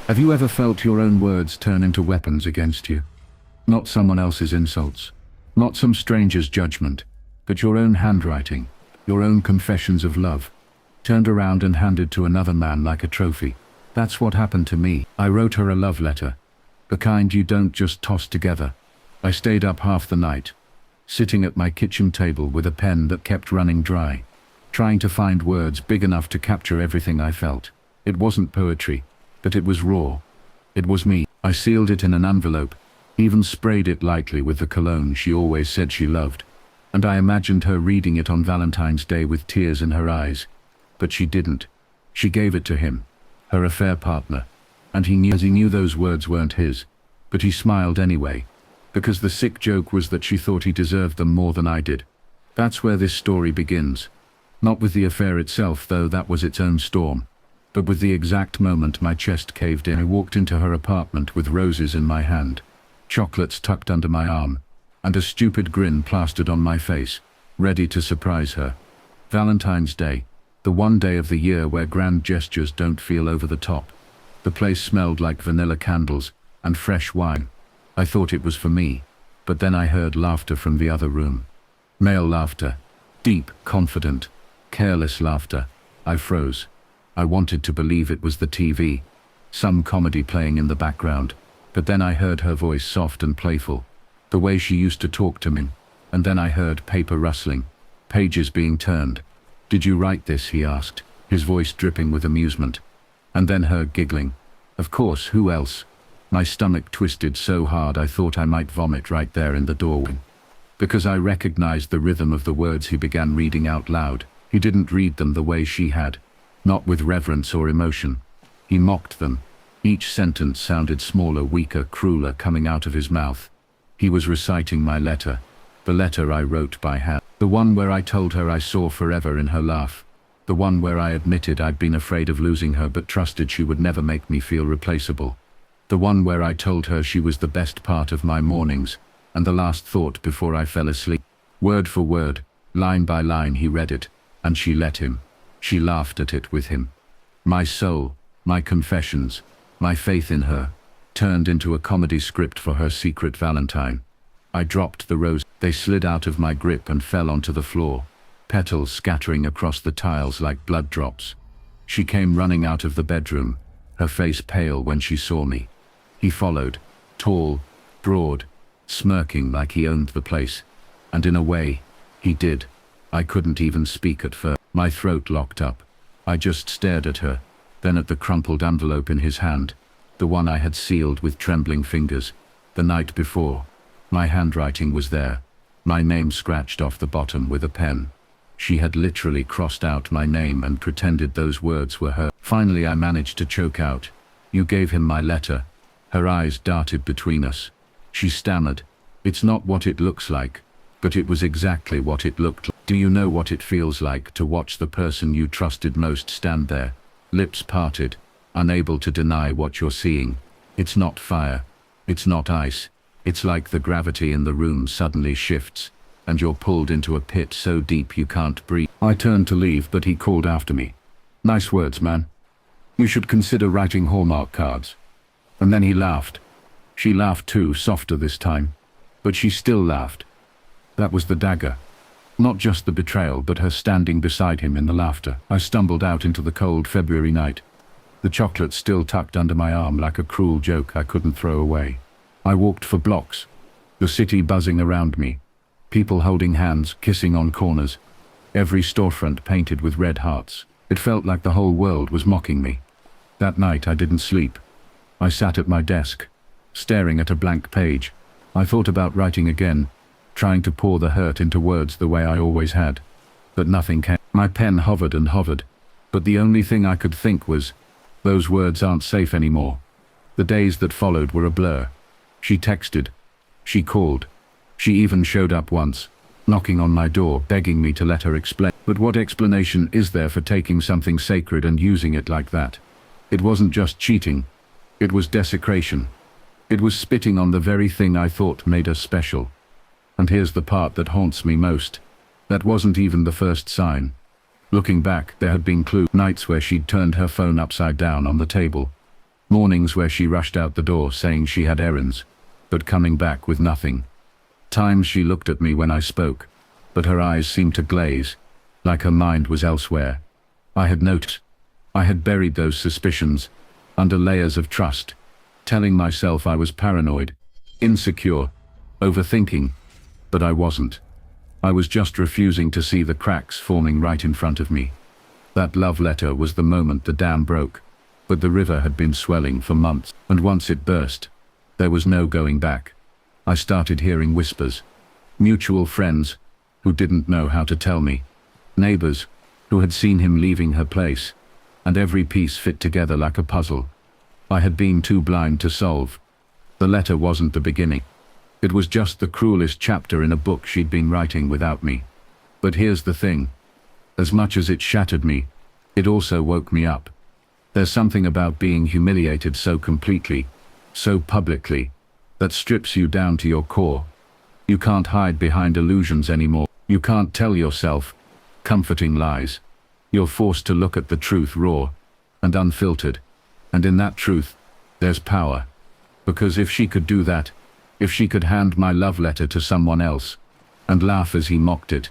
Have you ever felt your own words turn into weapons against you? Not someone else's insults, not some stranger's judgment, but your own handwriting, your own confessions of love, turned around and handed to another man like a trophy. That's what happened to me. I wrote her a love letter, the kind you don't just toss together. I stayed up half the night, sitting at my kitchen table with a pen that kept running dry, trying to find words big enough to capture everything I felt. It wasn't poetry, but it was raw. It was me. I sealed it in an envelope, even sprayed it lightly with the cologne she always said she loved, and I imagined her reading it on Valentine's Day with tears in her eyes. But she didn't. She gave it to him, her affair partner, and he knew those words weren't his, but he smiled anyway, because the sick joke was that she thought he deserved them more than I did. That's where this story begins. Not with the affair itself, though that was its own storm, but with the exact moment my chest caved in. I walked into her apartment with roses in my hand, chocolates tucked under my arm, and a stupid grin plastered on my face, ready to surprise her. Valentine's Day, the one day of the year where grand gestures don't feel over the top. The place smelled like vanilla candles and fresh wine. I thought it was for me, but then I heard laughter from the other room. Male laughter. Deep, confident, careless laughter. I froze. I wanted to believe it was the TV, some comedy playing in the background, but then I heard her voice, soft and playful, the way she used to talk to me, and then I heard paper rustling, pages being turned. "Did you write this?" he asked, his voice dripping with amusement. And then her giggling. Of course, who else? My stomach twisted so hard I thought I might vomit right there in the doorway, because I recognized the rhythm of the words he began reading out loud. He didn't read them the way she had, not with reverence or emotion. He mocked them. Each sentence sounded smaller, weaker, crueler coming out of his mouth. He was reciting my letter, the letter I wrote by hand, the one where I told her I saw forever in her laugh, the one where I admitted I'd been afraid of losing her but trusted she would never make me feel replaceable, the one where I told her she was the best part of my mornings and the last thought before I fell asleep. Word for word, line by line he read it, and she let him. She laughed at it with him. My soul, my confessions, my faith in her, turned into a comedy script for her secret Valentine. I dropped the rose. They slid out of my grip and fell onto the floor, petals scattering across the tiles like blood drops. She came running out of the bedroom, her face pale when she saw me. He followed, tall, broad, smirking like he owned the place. And in a way, he did. I couldn't even speak at first. My throat locked up. I just stared at her, then at the crumpled envelope in his hand, the one I had sealed with trembling fingers, the night before. My handwriting was there, my name scratched off the bottom with a pen. She had literally crossed out my name and pretended those words were her. Finally I managed to choke out, "You gave him my letter." Her eyes darted between us. She stammered, "It's not what it looks like." But it was exactly what it looked like. Do you know what it feels like to watch the person you trusted most stand there, lips parted, unable to deny what you're seeing? It's not fire. It's not ice. It's like the gravity in the room suddenly shifts, and you're pulled into a pit so deep you can't breathe. I turned to leave, but he called after me. "Nice words, man. You should consider writing Hallmark cards." And then he laughed. She laughed too, softer this time. But she still laughed. That was the dagger. Not just the betrayal, but her standing beside him in the laughter. I stumbled out into the cold February night, the chocolate still tucked under my arm like a cruel joke I couldn't throw away. I walked for blocks, the city buzzing around me, people holding hands, kissing on corners, every storefront painted with red hearts. It felt like the whole world was mocking me. That night I didn't sleep. I sat at my desk, staring at a blank page. I thought about writing again, trying to pour the hurt into words the way I always had. But nothing came. My pen hovered and hovered, but the only thing I could think was, those words aren't safe anymore. The days that followed were a blur. She texted. She called. She even showed up once, knocking on my door, begging me to let her explain. But what explanation is there for taking something sacred and using it like that? It wasn't just cheating. It was desecration. It was spitting on the very thing I thought made us special. And here's the part that haunts me most. That wasn't even the first sign. Looking back, there had been nights where she'd turned her phone upside down on the table, Mornings where she rushed out the door saying she had errands, but coming back with nothing. Times she looked at me when I spoke, but her eyes seemed to glaze, like her mind was elsewhere. I had noticed. I had buried those suspicions under layers of trust, telling myself I was paranoid, insecure, overthinking, but I wasn't. I was just refusing to see the cracks forming right in front of me. That love letter was the moment the dam broke, but the river had been swelling for months, and once it burst, there was no going back. I started hearing whispers, mutual friends who didn't know how to tell me, neighbors who had seen him leaving her place, and every piece fit together like a puzzle. I had been too blind to solve. The letter wasn't the beginning. It was just the cruelest chapter in a book she'd been writing without me. But here's the thing. As much as it shattered me, it also woke me up. There's something about being humiliated so completely, so publicly, that strips you down to your core. You can't hide behind illusions anymore. You can't tell yourself comforting lies. You're forced to look at the truth raw and unfiltered. And in that truth, there's power. Because if she could do that, if she could hand my love letter to someone else and laugh as he mocked it,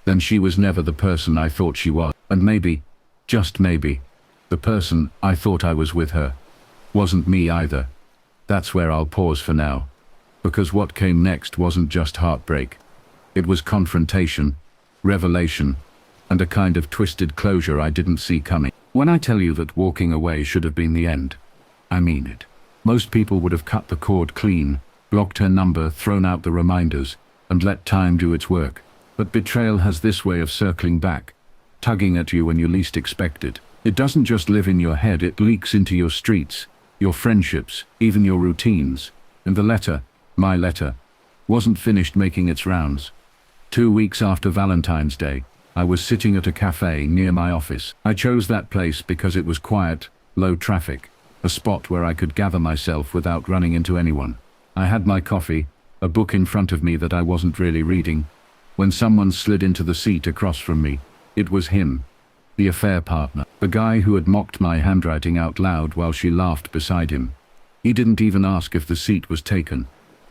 then she was never the person I thought she was. And maybe, just maybe, the person I thought I was with her wasn't me either. That's where I'll pause for now. Because what came next wasn't just heartbreak. It was confrontation, revelation, and a kind of twisted closure I didn't see coming. When I tell you that walking away should have been the end, I mean it. Most people would have cut the cord clean, blocked her number, thrown out the reminders, and let time do its work. But betrayal has this way of circling back, tugging at you when you least expect it. It doesn't just live in your head, it leaks into your streets, your friendships, even your routines. And the letter, my letter, wasn't finished making its rounds. 2 weeks after Valentine's Day, I was sitting at a cafe near my office. I chose that place because it was quiet, low traffic, a spot where I could gather myself without running into anyone. I had my coffee, a book in front of me that I wasn't really reading, when someone slid into the seat across from me. It was him, the affair partner, the guy who had mocked my handwriting out loud while she laughed beside him. He didn't even ask if the seat was taken.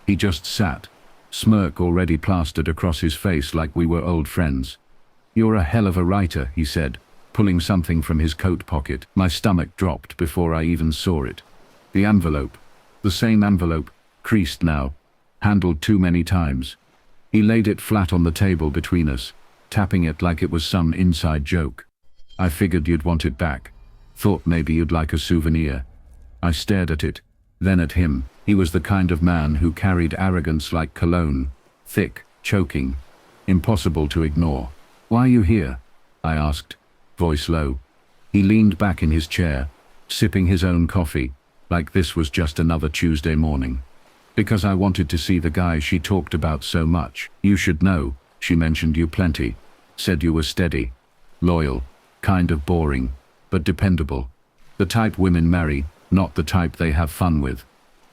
He just sat, smirk already plastered across his face like we were old friends. "You're a hell of a writer," he said, pulling something from his coat pocket. My stomach dropped before I even saw it. The envelope, the same envelope, creased now, handled too many times. He laid it flat on the table between us, tapping it like it was some inside joke. "I figured you'd want it back. Thought maybe you'd like a souvenir." I stared at it, then at him. He was the kind of man who carried arrogance like cologne, thick, choking, impossible to ignore. "Why are you here?" I asked, voice low. He leaned back in his chair, sipping his own coffee, like this was just another Tuesday morning. "Because I wanted to see the guy she talked about so much. You should know, she mentioned you plenty. Said you were steady, loyal, kind of boring, but dependable. The type women marry, not the type they have fun with."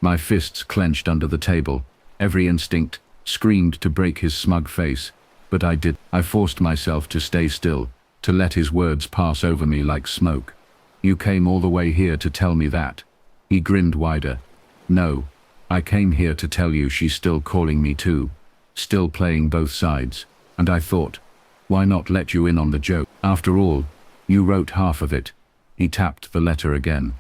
My fists clenched under the table. Every instinct screamed to break his smug face, but I did. I forced myself to stay still, to let his words pass over me like smoke. "You came all the way here to tell me that?" He grinned wider. "No, I came here to tell you she's still calling me too, still playing both sides. And I thought, why not let you in on the joke? After all, you wrote half of it." He tapped the letter again.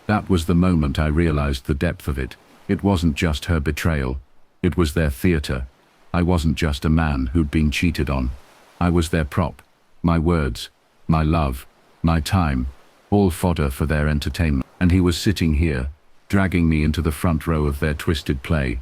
That was the moment I realized the depth of it. It wasn't just her betrayal. It was their theater. I wasn't just a man who'd been cheated on. I was their prop. My words, my love, my time, all fodder for their entertainment. And he was sitting here, dragging me into the front row of their twisted play.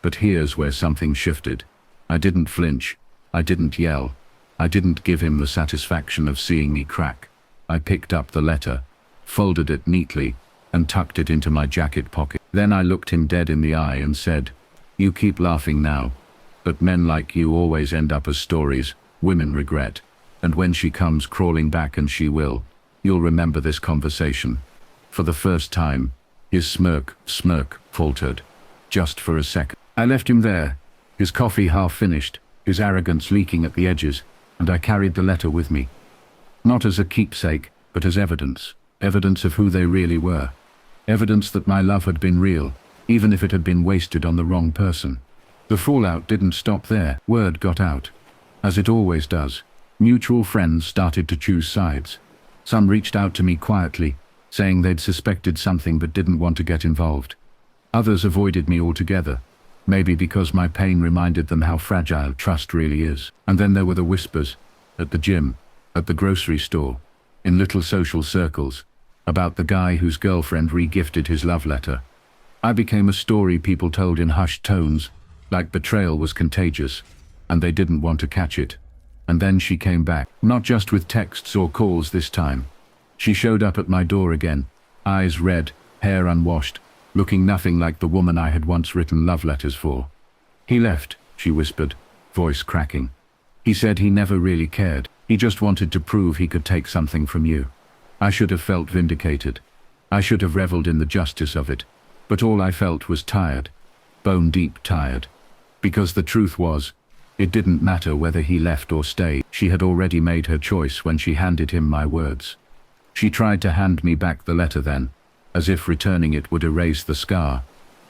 But here's where something shifted. I didn't flinch. I didn't yell. I didn't give him the satisfaction of seeing me crack. I picked up the letter, folded it neatly, and tucked it into my jacket pocket. Then I looked him dead in the eye and said, "You keep laughing now, but men like you always end up as stories women regret. And when she comes crawling back, and she will, you'll remember this conversation." For the first time, his smirk faltered, just for a second. I left him there, his coffee half finished, his arrogance leaking at the edges, and I carried the letter with me. Not as a keepsake, but as evidence of who they really were. Evidence that my love had been real, even if it had been wasted on the wrong person. The fallout didn't stop there. Word got out. As it always does. Mutual friends started to choose sides. Some reached out to me quietly, saying they'd suspected something but didn't want to get involved. Others avoided me altogether, maybe because my pain reminded them how fragile trust really is. And then there were the whispers, at the gym, at the grocery store, in little social circles, about the guy whose girlfriend regifted his love letter. I became a story people told in hushed tones, like betrayal was contagious, and they didn't want to catch it. And then she came back, not just with texts or calls this time. She showed up at my door again, eyes red, hair unwashed, looking nothing like the woman I had once written love letters for. "He left," she whispered, voice cracking. "He said he never really cared. He just wanted to prove he could take something from you." I should have felt vindicated. I should have reveled in the justice of it. But all I felt was tired, bone-deep tired. Because the truth was, it didn't matter whether he left or stayed. She had already made her choice when she handed him my words. She tried to hand me back the letter then, as if returning it would erase the scar.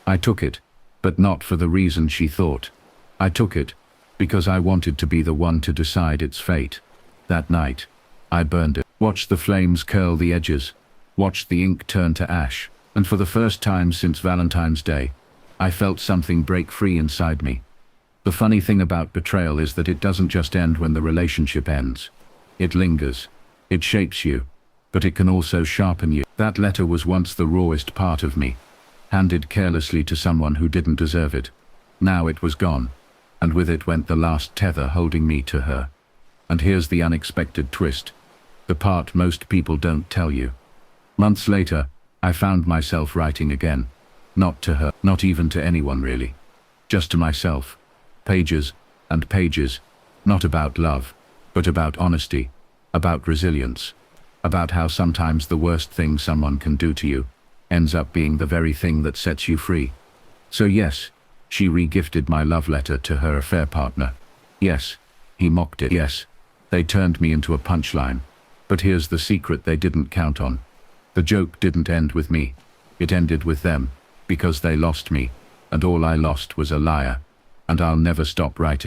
I took it, but not for the reason she thought. I took it because I wanted to be the one to decide its fate. That night, I burned it, watched the flames curl the edges, watched the ink turn to ash, and for the first time since Valentine's Day, I felt something break free inside me. The funny thing about betrayal is that it doesn't just end when the relationship ends. It lingers. It shapes you, but it can also sharpen you. That letter was once the rawest part of me, handed carelessly to someone who didn't deserve it. Now it was gone, and with it went the last tether holding me to her. And here's the unexpected twist, the part most people don't tell you. Months later, I found myself writing again. Not to her, not even to anyone really. Just to myself. Pages and pages, not about love, but about honesty, about resilience, about how sometimes the worst thing someone can do to you ends up being the very thing that sets you free. So yes, she regifted my love letter to her affair partner. Yes, he mocked it. Yes, they turned me into a punchline. But here's the secret they didn't count on. The joke didn't end with me. It ended with them, because they lost me, and all I lost was a liar. And I'll never stop writing.